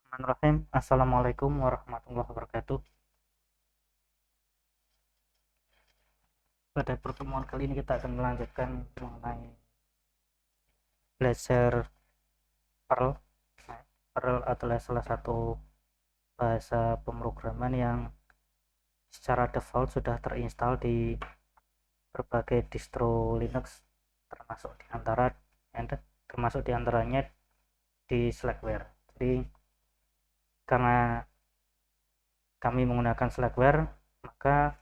Bismillahirrahmanirrahim. Assalamualaikum warahmatullahi wabarakatuh. Pada pertemuan kali ini kita akan melanjutkan mengenai belajar Perl. Perl adalah salah satu bahasa pemrograman yang secara default sudah terinstall di berbagai distro Linux, termasuk diantaranya di Slackware. Jadi karena kami menggunakan Slackware, maka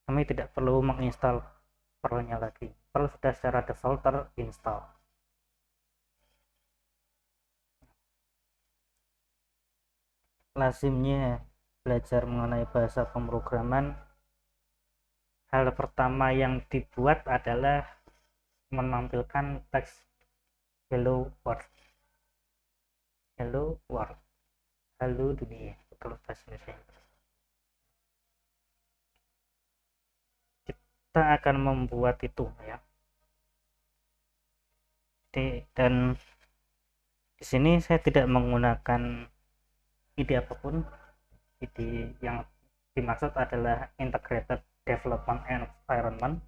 kami tidak perlu menginstal Perl-nya lagi. Perl sudah secara default terinstall. Lazimnya belajar mengenai bahasa pemrograman, hal pertama yang dibuat adalah menampilkan teks hello world. Hello world. Halo dunia. Kalau bahasa Indonesia. Kita akan membuat itu ya. Dan di sini saya tidak menggunakan ide apapun. Ide yang dimaksud adalah integrated development environment,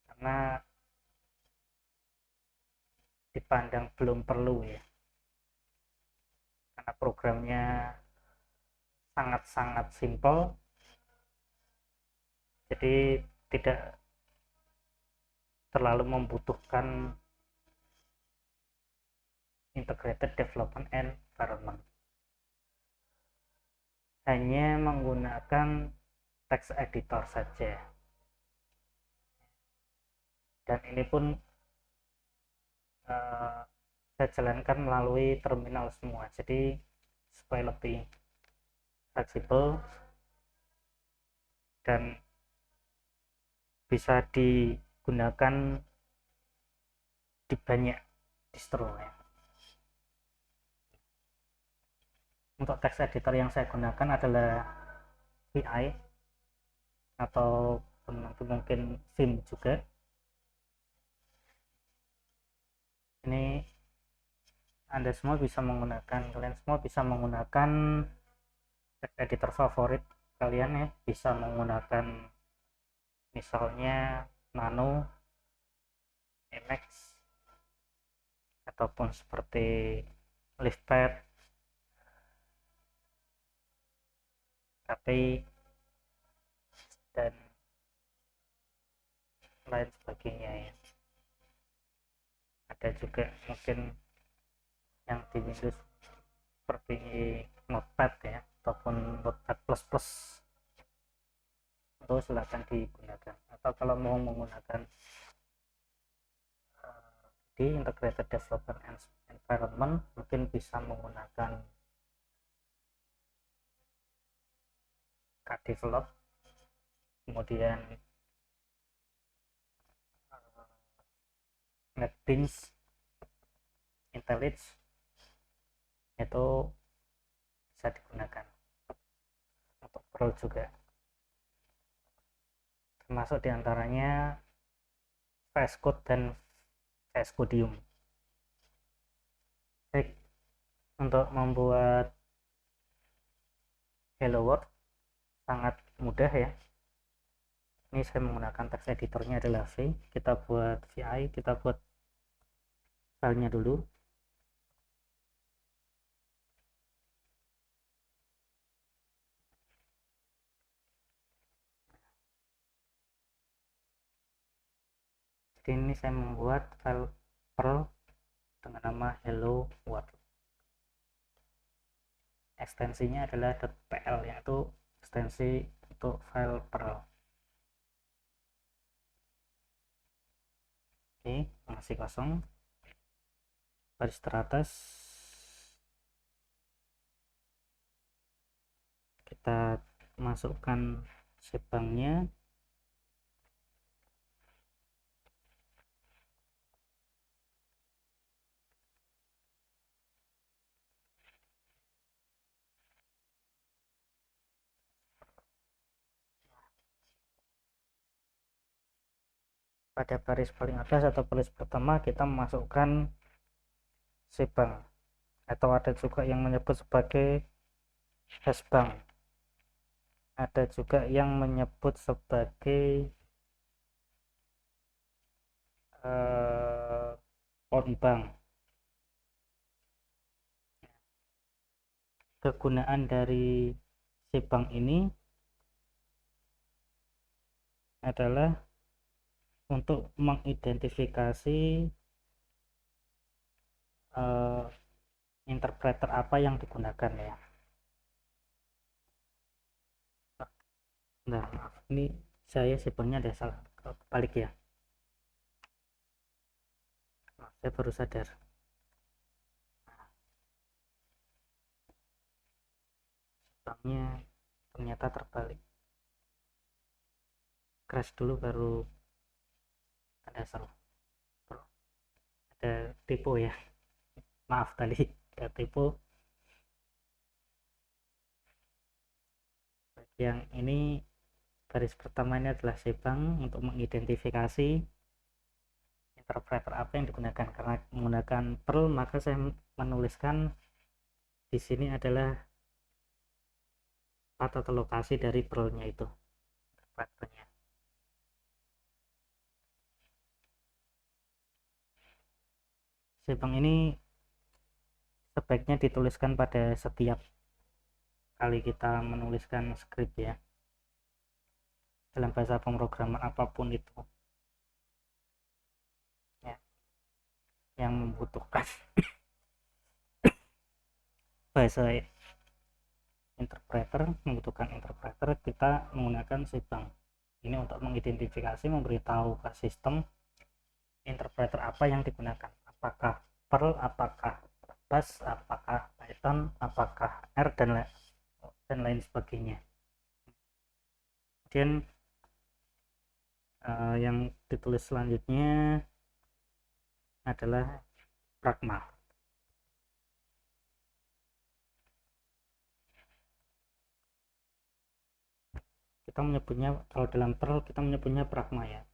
karena dipandang belum perlu ya, karena programnya sangat-sangat simple, jadi tidak terlalu membutuhkan integrated development environment. Hanya menggunakan text editor saja, dan ini pun saya jalankan melalui terminal semua, jadi supaya lebih fleksibel dan bisa digunakan di banyak distro ya. Untuk text editor yang saya gunakan adalah VI atau nanti mungkin Vim juga. Ini kalian semua bisa menggunakan text editor favorit kalian ya, bisa menggunakan misalnya Nano, Emacs, ataupun seperti Liftpad, KPI, dan lain sebagainya ya. Ada juga mungkin yang di Windows seperti Notepad ya, ataupun Notepad plus plus, itu silakan digunakan. Atau kalau mau menggunakan di integrated development environment, mungkin bisa menggunakan kdevelop, kemudian NetBeans, IntelliJ, itu bisa digunakan untuk Perl juga, termasuk diantaranya VS Code dan VS Codium. Baik, untuk membuat Hello World sangat mudah ya. Ini saya menggunakan text editornya adalah V. Kita buat VI, kita buat filenya dulu. Jadi ini saya membuat file Perl dengan nama Hello World. Ekstensinya adalah .pl, yaitu ekstensi untuk file Perl. Oke, masih kosong. Baris teratas kita masukkan sebangnya. Pada baris paling atas atau baris pertama kita masukkan sebang atau ada juga yang menyebut sebagai hashbank, ada juga yang menyebut sebagai Onbank. Kegunaan dari si bank ini adalah untuk mengidentifikasi interpreter apa yang digunakan ya. Nah, ini saya sebenarnya ada salah balik ya. Saya baru sadar. Banknya ternyata terbalik. Crash dulu baru ada salah. Ada tipu ya. Maaf tadi ada tipu. Yang ini garis pertama ini adalah si bank untuk mengidentifikasi interpreter apa yang digunakan. Karena menggunakan Perl, maka saya menuliskan di sini adalah path atau lokasi dari Perl-nya itu, interpreternya. Si bank ini sebaiknya dituliskan pada setiap kali kita menuliskan script ya, dalam bahasa pemrograman apapun itu ya, yang membutuhkan bahasa interpreter, membutuhkan interpreter, kita menggunakan si bank ini untuk mengidentifikasi, memberitahu ke sistem interpreter apa yang digunakan, apakah Perl, apakah Bash, apakah Python, apakah R, dan lain sebagainya. Kemudian yang ditulis selanjutnya adalah pragma. Kita menyebutnya, kalau dalam Perl kita menyebutnya pragma ya.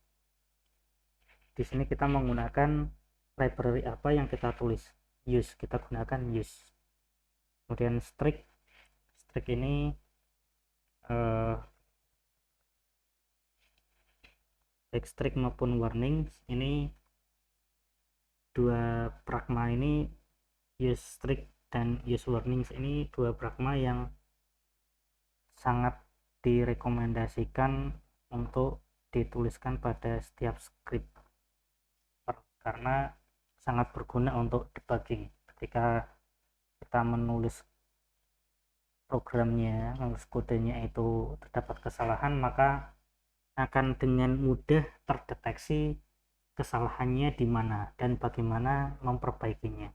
Di sini kita menggunakan library apa yang kita tulis, use, kita gunakan use. Kemudian strict ini baik strict maupun warning, ini dua pragma ini, use strict dan use warnings ini dua pragma yang sangat direkomendasikan untuk dituliskan pada setiap script karena sangat berguna untuk debugging. Ketika kita menulis programnya, menulis kodenya itu terdapat kesalahan, maka akan dengan mudah terdeteksi kesalahannya di mana dan bagaimana memperbaikinya.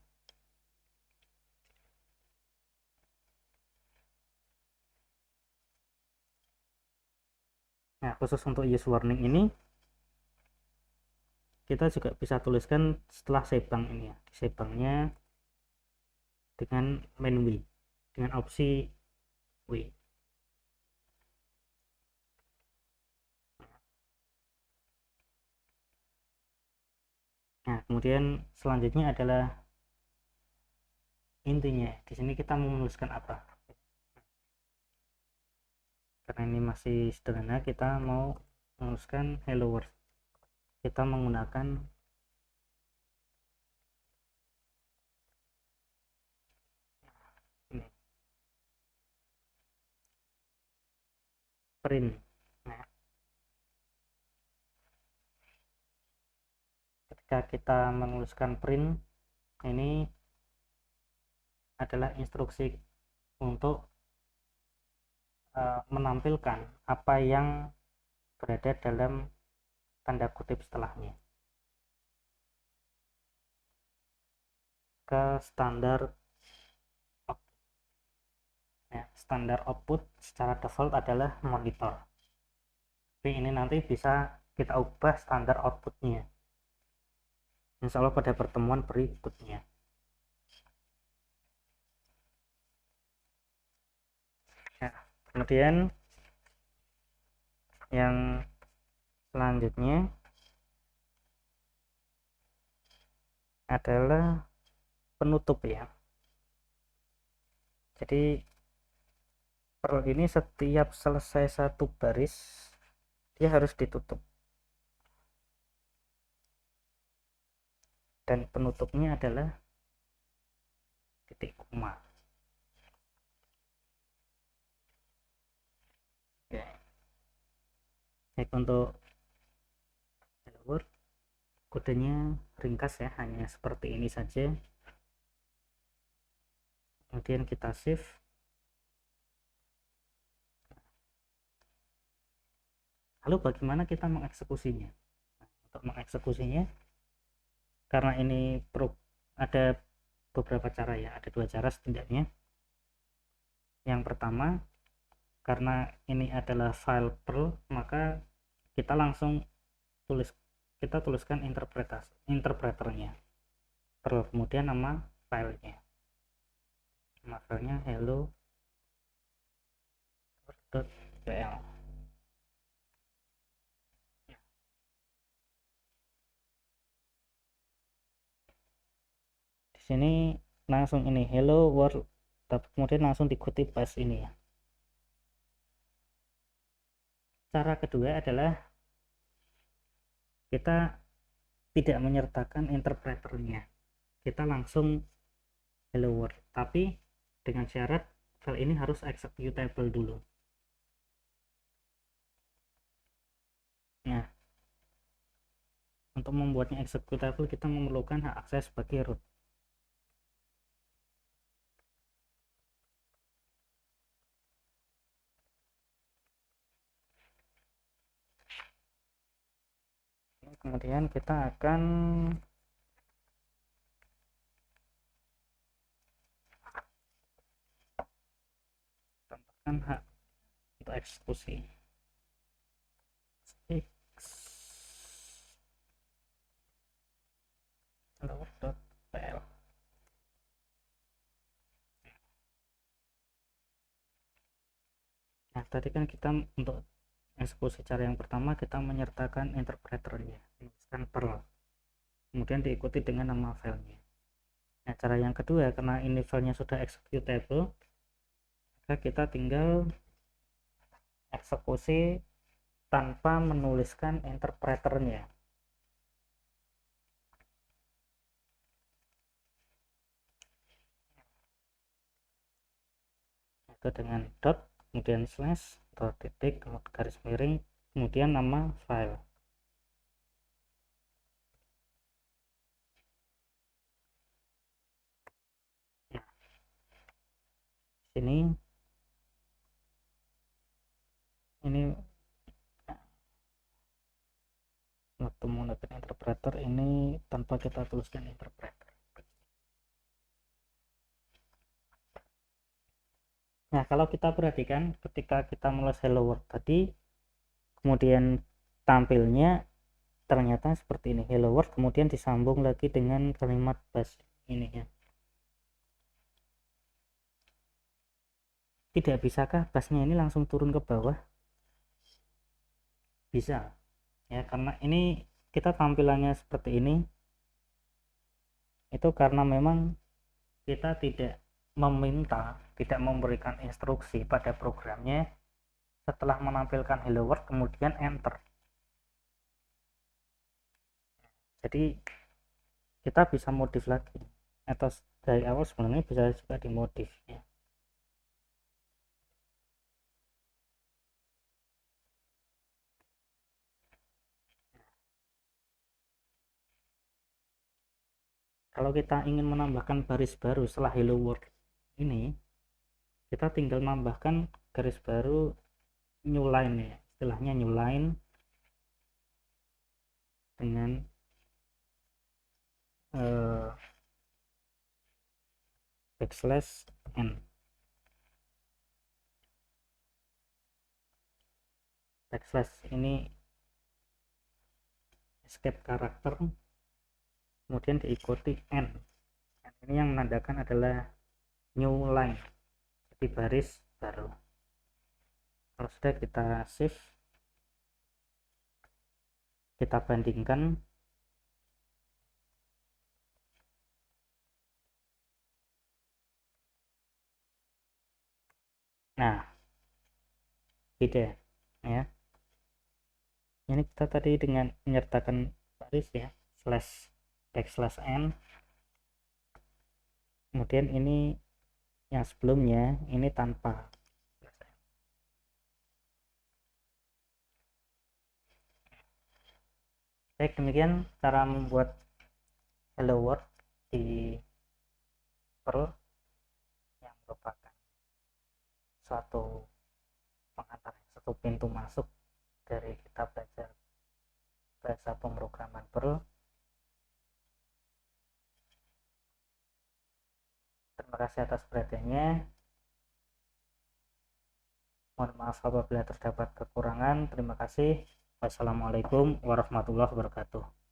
Nah, khusus untuk use warning ini kita juga bisa tuliskan setelah sebang ini ya, sebangnya dengan main w, dengan opsi w. Nah, kemudian selanjutnya adalah intinya. Di sini kita menuliskan apa? Karena ini masih sederhana, kita mau menuliskan hello world. Kita menggunakan ini, print. Nah, ketika kita menuliskan print, ini adalah instruksi untuk menampilkan apa yang berada dalam tanda kutip setelahnya ke standar ya, standar output secara default adalah monitor, tapi ini nanti bisa kita ubah standar outputnya insya Allah pada pertemuan berikutnya. Ya, kemudian yang selanjutnya adalah penutup ya. Jadi Perl ini setiap selesai satu baris dia harus ditutup, dan penutupnya adalah titik koma. Oke. Baik, untuk hello world kodenya ringkas ya, hanya seperti ini saja. Kemudian kita save. Lalu bagaimana kita mengeksekusinya? Nah, untuk mengeksekusinya, karena ini ada beberapa cara ya, ada dua cara setidaknya. Yang pertama, karena ini adalah file Perl, maka kita langsung tuliskan interpreternya Perl, kemudian nama filenya hello.pl. Di sini langsung ini hello world, kemudian langsung dikutip pas ini ya. Cara kedua adalah kita tidak menyertakan interpreternya, kita langsung hello world, tapi dengan syarat file ini harus executable dulu. Nah, untuk membuatnya executable kita memerlukan hak akses sebagai root. Kemudian kita akan tambahkan hak untuk eksekusi. hello.pl. Nah, tadi kan kita untuk eksekusi cara yang pertama kita menyertakan interpreternya, menuliskan Perl, kemudian diikuti dengan nama filenya. Nah, cara yang kedua, karena ini filenya sudah executable, maka kita tinggal eksekusi tanpa menuliskan interpreternya. Itu dengan dot, kemudian slash atau titik, garis miring, kemudian nama file. Nah, sini ini waktu menggunakan interpreter ini tanpa kita tuliskan interpreter. Nah, kalau kita perhatikan ketika kita menulis hello world tadi, kemudian tampilnya ternyata seperti ini, hello world, kemudian disambung lagi dengan kalimat bash ini ya. Tidak bisakah bashnya ini langsung turun ke bawah? Bisa ya, karena ini kita tampilannya seperti ini itu karena memang kita tidak memberikan instruksi pada programnya setelah menampilkan hello world kemudian enter. Jadi kita bisa modif lagi, atau dari awal sebenarnya bisa juga dimodif ya. Kalau kita ingin menambahkan baris baru setelah hello world ini, kita tinggal menambahkan garis baru new line ya, istilahnya new line dengan backslash n. Backslash ini escape karakter, kemudian diikuti n. Ini yang menandakan adalah new line, jadi baris baru. Kalau sudah kita save, kita bandingkan, Nah, beda ya. Ini kita tadi dengan menyertakan baris ya, slash backslash n, kemudian ini yang sebelumnya ini tanpa. Baik, demikian cara membuat hello world di Perl yang merupakan suatu pengantar, satu pintu masuk dari kita belajar bahasa pemrograman Perl. Terima kasih atas perhatiannya. Mohon maaf apabila terdapat kekurangan. Terima kasih. Wassalamualaikum warahmatullahi wabarakatuh.